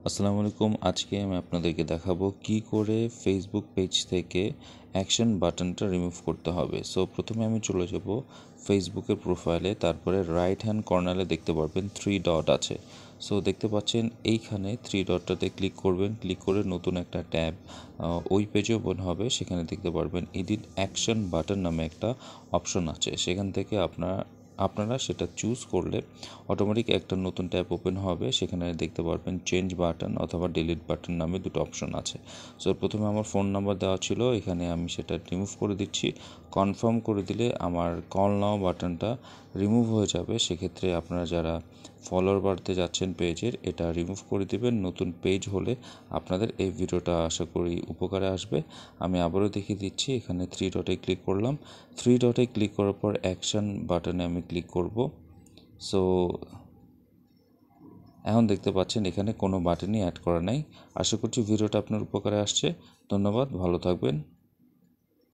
আসসালামু আলাইকুম। আজকে আমি আপনাদেরকে দেখাবো কি করে ফেসবুক পেজ থেকে অ্যাকশন বাটনটা রিমুভ করতে হবে। সো প্রথমে আমি চলে যাব ফেসবুকের প্রোফাইলে, তারপরে রাইট হ্যান্ড কর্নারে দেখতে পারবেন 3 ডট আছে। সো দেখতে পাচ্ছেন এইখানে 3 ডটটাতে ক্লিক করবেন, ক্লিক করে নতুন একটা ট্যাব ওই পেজে ওপেন হবে। সেখানে দেখতে পারবেন এডিট অ্যাকশন বাটন নামে একটা অপশন আছে। সেখান থেকে আপনারা সেটা চুজ করলে অটোমেটিক একটা নতুন ট্যাব ওপেন হবে। সেখানে দেখতে পারবেন চেঞ্জ বাটন অথবা ডিলিট বাটন নামে দুটো অপশন আছে। সো প্রথমে আমার ফোন নাম্বার দেওয়া ছিল, এখানে আমি সেটা রিমুভ করে দিচ্ছি। কনফার্ম করে দিলে আমার কল নাও বাটনটা রিমুভ হয়ে যাবে। সেক্ষেত্রে আপনারা যারা ফলোয়ার বাড়তে যাচ্ছেন পেজের, এটা রিমুভ করে দিবেন। নতুন পেজ হলে আপনাদের এই ভিডিওটা আশা করি উপকারে আসবে। আমি আবারও দেখিয়ে দিচ্ছি। এখানে 3 ডটে ক্লিক করলাম। 3 ডটে ক্লিক করার পর অ্যাকশন বাটনে আমি ক্লিক করব। সো এখন দেখতে পাচ্ছেন এখানে কোনো বাটনই অ্যাড করা নাই। আশা করছি ভিডিওটা আপনার উপকারে আসছে। ধন্যবাদ, ভালো থাকবেন।